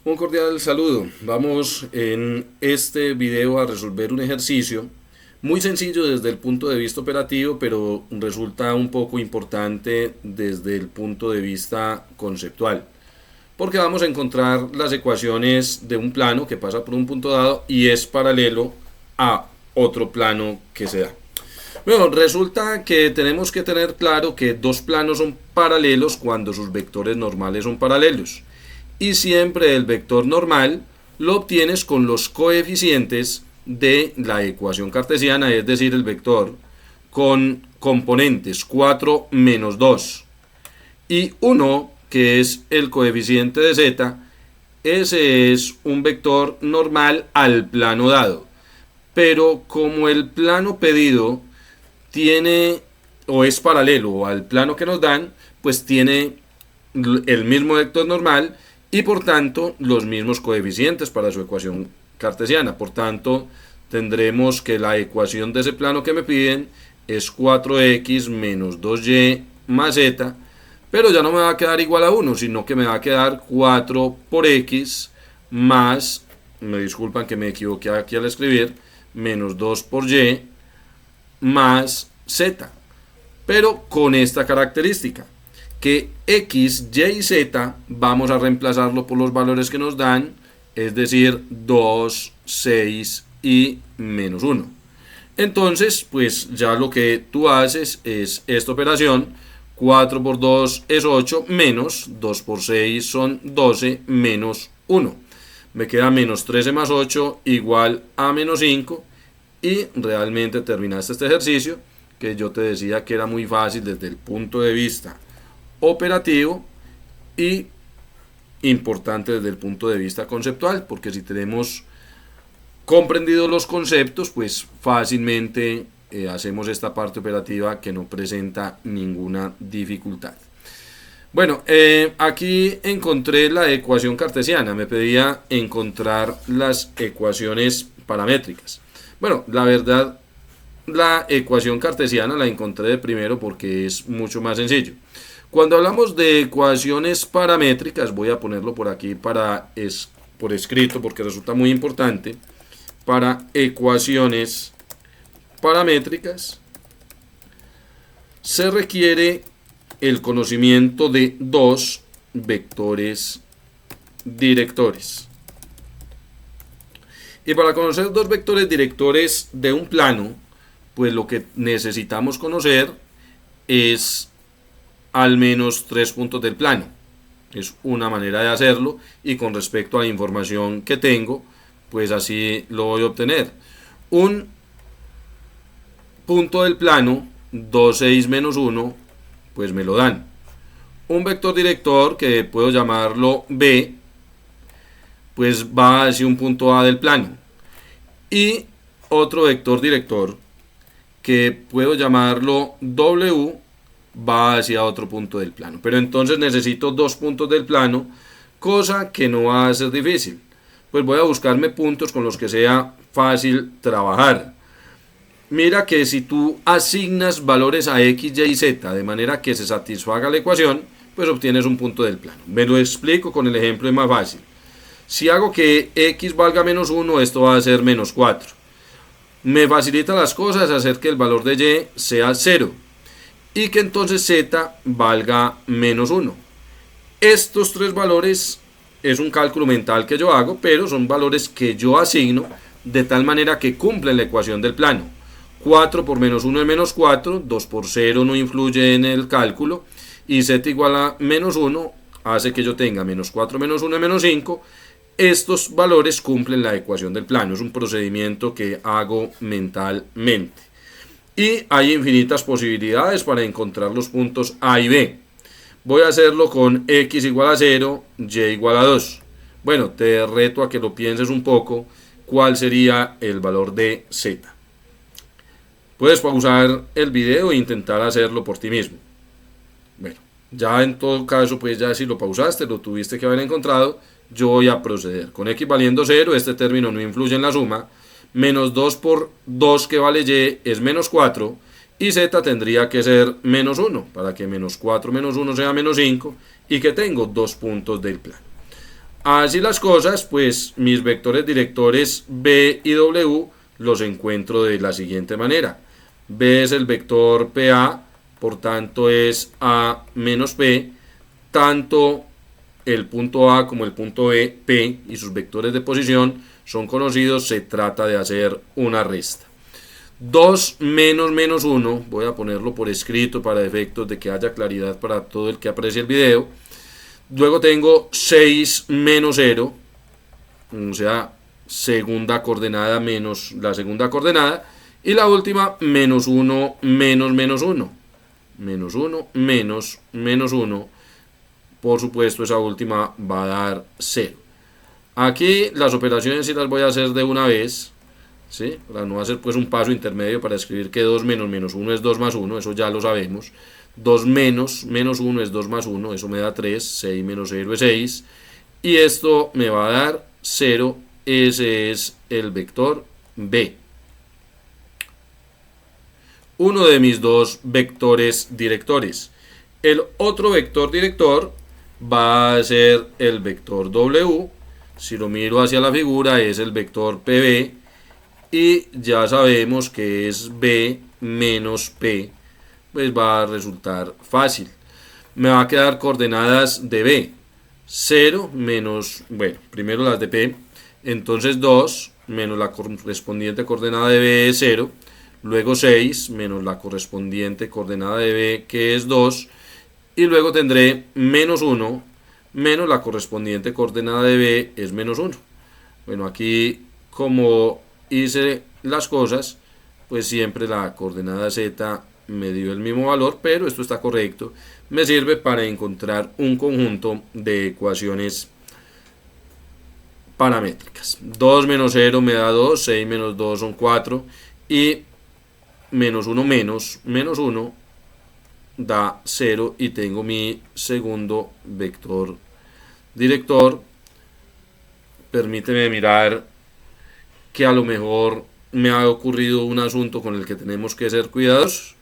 Un cordial saludo. Vamos en este video a resolver un ejercicio muy sencillo desde el punto de vista operativo, pero resulta un poco importante desde el punto de vista conceptual, porque vamos a encontrar las ecuaciones de un plano que pasa por un punto dado y es paralelo a otro plano que se da. Bueno, resulta que tenemos que tener claro que dos planos son paralelos cuando sus vectores normales son paralelos. Y siempre el vector normal lo obtienes con los coeficientes de la ecuación cartesiana, es decir, el vector con componentes 4 menos 2 y 1, que es el coeficiente de z. Ese es un vector normal al plano dado. Pero como el plano pedido tiene o es paralelo al plano que nos dan, pues tiene el mismo vector normal y por tanto los mismos coeficientes para su ecuación cartesiana. Por tanto, tendremos que la ecuación de ese plano que me piden es 4x menos 2y más z, pero ya no me va a quedar igual a 1, sino que me va a quedar 4 por x más, me disculpan que me equivoqué aquí al escribir, menos 2 por y más z, pero con esta característica, que x, y y z vamos a reemplazarlo por los valores que nos dan, es decir, 2, 6 y menos 1. Entonces, pues ya lo que tú haces es esta operación: 4 por 2 es 8, menos 2 por 6 son 12, menos 1. Me queda menos 13 más 8 igual a menos 5, y realmente terminaste este ejercicio que yo te decía que era muy fácil desde el punto de vista operativo y importante desde el punto de vista conceptual, porque si tenemos comprendido los conceptos, pues fácilmente hacemos esta parte operativa que no presenta ninguna dificultad. Bueno, aquí encontré la ecuación cartesiana. Me pedía encontrar las ecuaciones paramétricas. Bueno, la verdad, la ecuación cartesiana la encontré de primero porque es mucho más sencillo. Cuando hablamos de ecuaciones paramétricas, voy a ponerlo por aquí por escrito porque resulta muy importante. Para ecuaciones paramétricas se requiere el conocimiento de dos vectores directores. Y para conocer dos vectores directores de un plano, pues lo que necesitamos conocer es al menos 3 puntos del plano. Es una manera de hacerlo, y con respecto a la información que tengo, pues así lo voy a obtener. Un punto del plano, 2, 6 menos 1, pues me lo dan. Un vector director, que puedo llamarlo B, pues va hacia un punto A del plano. Y otro vector director, que puedo llamarlo W, va hacia otro punto del plano. Pero entonces necesito dos puntos del plano, cosa que no va a ser difícil. Pues voy a buscarme puntos con los que sea fácil trabajar. Mira que si tú asignas valores a x, y z de manera que se satisfaga la ecuación, pues obtienes un punto del plano. Me lo explico con el ejemplo, es más fácil. Si hago que x valga menos 1, esto va a ser menos 4. Me facilita las cosas hacer que el valor de y sea 0 y que entonces z valga menos 1. Estos tres valores es un cálculo mental que yo hago, pero son valores que yo asigno de tal manera que cumplen la ecuación del plano. 4 por menos 1 es menos 4, 2 por 0 no influye en el cálculo, y z igual a menos 1 hace que yo tenga menos 4 menos 1 es menos 5. Estos valores cumplen la ecuación del plano. Es un procedimiento que hago mentalmente. Y hay infinitas posibilidades para encontrar los puntos A y B. Voy a hacerlo con x igual a 0, y igual a 2. Bueno, te reto a que lo pienses un poco. ¿Cuál sería el valor de z? Puedes pausar el video e intentar hacerlo por ti mismo. Bueno, ya en todo caso, pues ya si lo pausaste, lo tuviste que haber encontrado, yo voy a proceder. Con x valiendo 0, este término no influye en la suma. Menos 2 por 2 que vale y es menos 4. Y z tendría que ser menos 1, para que menos 4 menos 1 sea menos 5, y que tengo dos puntos del plano. Así las cosas, pues mis vectores directores B y W los encuentro de la siguiente manera. B es el vector PA, por tanto es A menos P, tanto el punto A como el punto B, P y sus vectores de posición son conocidos, se trata de hacer una resta. 2 menos menos 1, voy a ponerlo por escrito para efectos de que haya claridad para todo el que aprecie el video. Luego tengo 6 menos 0, o sea, segunda coordenada menos la segunda coordenada. Y la última, menos 1 menos menos 1. Menos 1 menos menos 1. Por supuesto, esa última va a dar 0. Aquí las operaciones sí las voy a hacer de una vez, ¿sí? Para no hacer pues un paso intermedio para escribir que 2 menos menos 1 es 2 más 1, eso ya lo sabemos. 2 menos menos 1 es 2 más 1, eso me da 3, 6 menos 0 es 6, y esto me va a dar 0, ese es el vector B. Uno de mis dos vectores directores. El otro vector director va a ser el vector W, si lo miro hacia la figura es el vector PB, y ya sabemos que es B menos P, pues va a resultar fácil. Me va a quedar coordenadas de B, 0 menos, bueno, primero las de P, entonces 2 menos la correspondiente coordenada de B es 0, luego 6 menos la correspondiente coordenada de B que es 2, y luego tendré menos 1 menos la correspondiente coordenada de B es menos 1. Bueno, aquí como hice las cosas, pues siempre la coordenada Z me dio el mismo valor, pero esto está correcto. Me sirve para encontrar un conjunto de ecuaciones paramétricas. 2 menos 0 me da 2, 6 menos 2 son 4, y menos 1 menos menos 1 da 0, y tengo mi segundo vector director. Permíteme mirar que a lo mejor me ha ocurrido un asunto con el que tenemos que ser cuidadosos.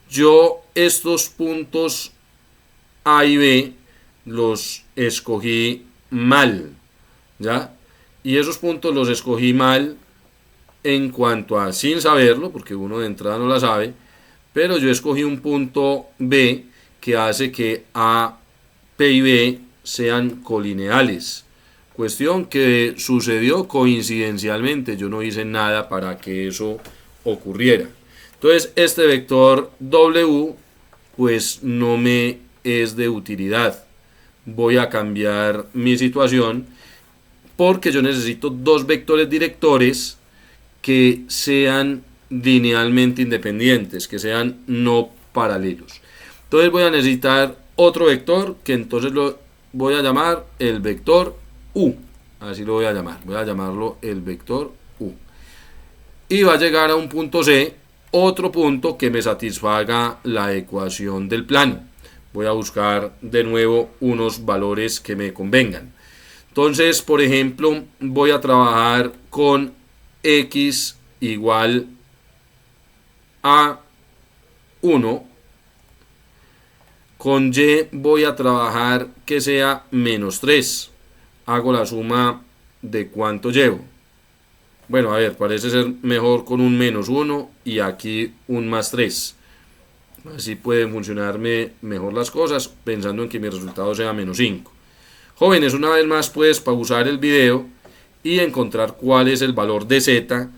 Yo estos puntos A y B los escogí mal, ¿ya? Y esos puntos los escogí mal en cuanto a sin saberlo, porque uno de entrada no la sabe, pero yo escogí un punto B que hace que A, P y B sean colineales. Cuestión que sucedió coincidencialmente, yo no hice nada para que eso ocurriera. Entonces este vector W pues no me es de utilidad. Voy a cambiar mi situación porque yo necesito dos vectores directores que sean linealmente independientes, que sean no paralelos. Entonces voy a necesitar otro vector que entonces lo voy a llamar el vector U. Así lo voy a llamar. Voy a llamarlo el vector U. Y va a llegar a un punto C, otro punto que me satisfaga la ecuación del plano. Voy a buscar de nuevo unos valores que me convengan. Entonces, por ejemplo, voy a trabajar con X igual a 1. Con Y voy a trabajar que sea menos 3. Hago la suma de cuánto llevo. Bueno, a ver, parece ser mejor con un menos 1 y aquí un más 3. Así pueden funcionarme mejor las cosas, pensando en que mi resultado sea menos 5. Jóvenes, una vez más puedes pausar el video y encontrar cuál es el valor de Z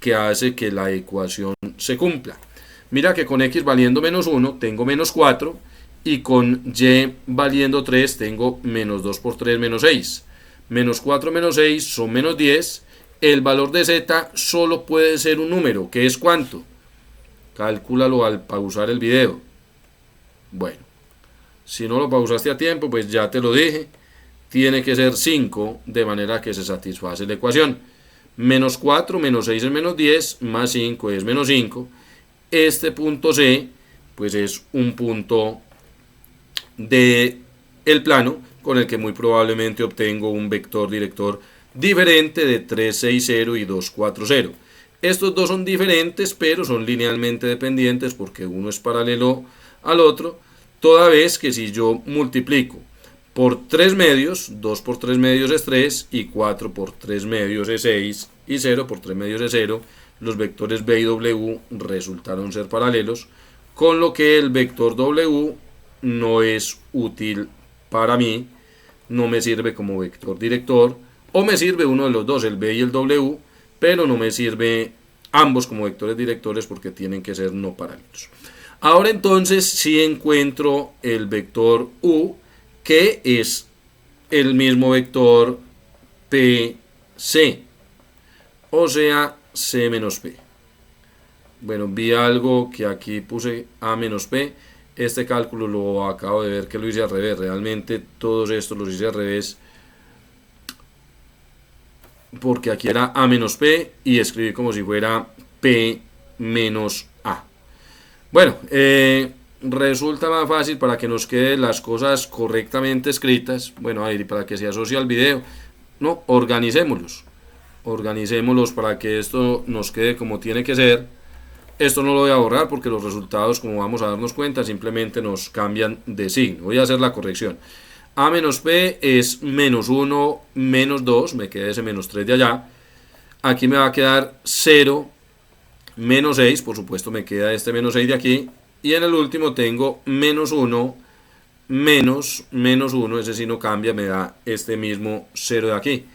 que hace que la ecuación se cumpla. Mira que con X valiendo menos 1 tengo menos 4, y con Y valiendo 3 tengo menos 2 por 3 menos 6. Menos 4 menos 6 son menos 10. El valor de Z solo puede ser un número, que es ¿cuánto? Cálculalo al pausar el video. Bueno, si no lo pausaste a tiempo, pues ya te lo dije. Tiene que ser 5, de manera que se satisface la ecuación. Menos 4 menos 6 es menos 10, más 5 es menos 5. Este punto C, pues es un punto de el plano con el que muy probablemente obtengo un vector director diferente de 3, 6, 0 y 2, 4, 0. Estos dos son diferentes, pero son linealmente dependientes porque uno es paralelo al otro, toda vez que si yo multiplico por 3 medios, 2 por 3 medios es 3 y 4 por 3 medios es 6 y 0 por 3 medios es 0. Los vectores B y W resultaron ser paralelos, con lo que el vector W no es útil para mí, no me sirve como vector director, o me sirve uno de los dos, el B y el W, pero no me sirve ambos como vectores directores porque tienen que ser no paralelos. Ahora entonces sí encuentro el vector U, que es el mismo vector PC, o sea, C menos P. Bueno, vi algo que aquí puse A menos P. Este cálculo lo acabo de ver que lo hice al revés. Realmente todos estos los hice al revés, porque aquí era A menos P y escribí como si fuera P menos A. Bueno, resulta más fácil para que nos queden las cosas correctamente escritas. Bueno, ahí para que se asocie al video. No, organicémoslos para que esto nos quede como tiene que ser. Esto no lo voy a borrar porque los resultados, como vamos a darnos cuenta, simplemente nos cambian de signo. Voy a hacer la corrección. A menos P es menos 1, menos 2, me queda ese menos 3 de allá. Aquí me va a quedar 0, menos 6, por supuesto me queda este menos 6 de aquí. Y en el último tengo menos 1, menos 1, ese sí no cambia, me da este mismo 0 de aquí.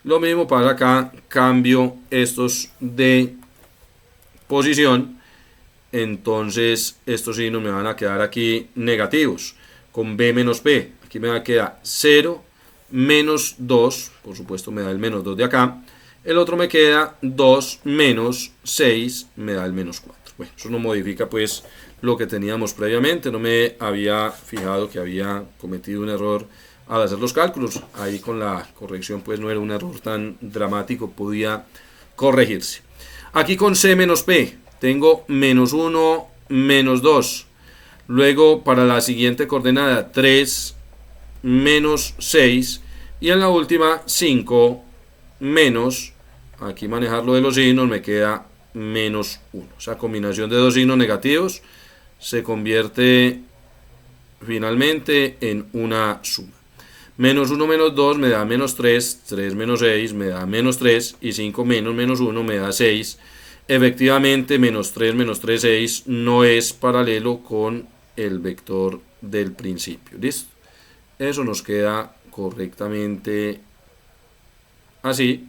Lo mismo pasa acá, cambio estos de posición, entonces estos signos me van a quedar aquí negativos, con B menos P, aquí me va a quedar 0, menos 2, por supuesto me da el menos 2 de acá, el otro me queda 2 menos 6, me da el menos 4. Bueno, eso no modifica pues lo que teníamos previamente, no me había fijado que había cometido un error al hacer los cálculos, ahí con la corrección pues no era un error tan dramático, podía corregirse. Aquí con C menos P tengo menos 1, menos 2. Luego para la siguiente coordenada 3, menos 6. Y en la última 5, menos, aquí manejar lo de los signos, me queda menos 1. O sea, combinación de dos signos negativos se convierte finalmente en una suma. Menos 1 menos 2 me da menos 3, 3 menos 6 me da menos 3 y 5 menos 1 me da 6. Efectivamente, menos 3, 6 no es paralelo con el vector del principio. ¿Listo? Eso nos queda correctamente así.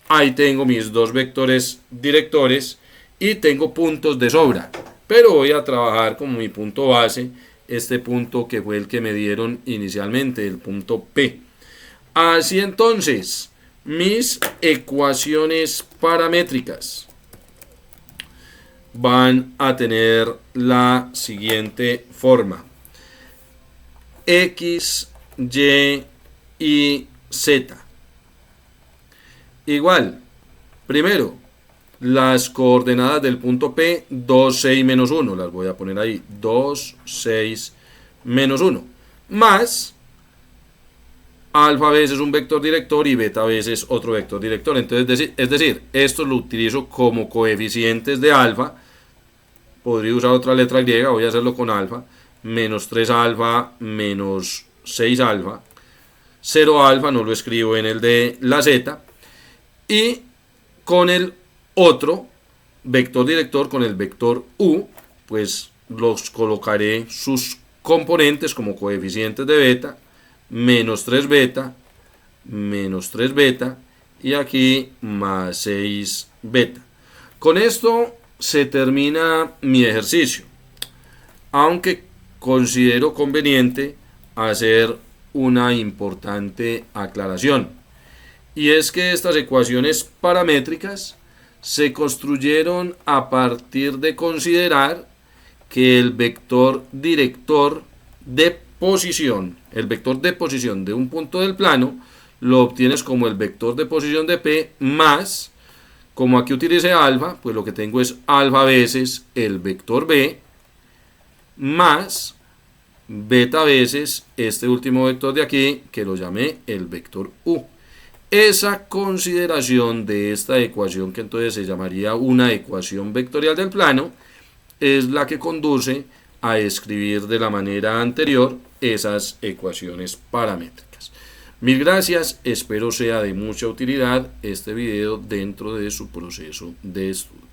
Ahí tengo mis dos vectores directores y tengo puntos de sobra. Pero voy a trabajar como mi punto base este punto que fue el que me dieron inicialmente, el punto P. Así entonces, mis ecuaciones paramétricas van a tener la siguiente forma: X, Y y Z. Igual, primero, las coordenadas del punto P, 2, 6, menos 1, las voy a poner ahí, 2, 6, menos 1, más alfa veces un vector director y beta veces otro vector director. Entonces, es decir, esto lo utilizo como coeficientes de alfa, podría usar otra letra griega, voy a hacerlo con alfa, menos 3 alfa, menos 6 alfa, 0 alfa, no lo escribo en el de la z, y con el otro vector director, con el vector U, pues los colocaré sus componentes como coeficientes de beta, menos 3 beta, menos 3 beta, y aquí más 6 beta. Con esto se termina mi ejercicio, aunque considero conveniente hacer una importante aclaración, y es que estas ecuaciones paramétricas se construyeron a partir de considerar que el vector director de posición, el vector de posición de un punto del plano, lo obtienes como el vector de posición de P más, como aquí utilicé alfa, pues lo que tengo es alfa veces el vector B más beta veces este último vector de aquí, que lo llamé el vector U. Esa consideración de esta ecuación, que entonces se llamaría una ecuación vectorial del plano, es la que conduce a escribir de la manera anterior esas ecuaciones paramétricas. Mil gracias, espero sea de mucha utilidad este video dentro de su proceso de estudio.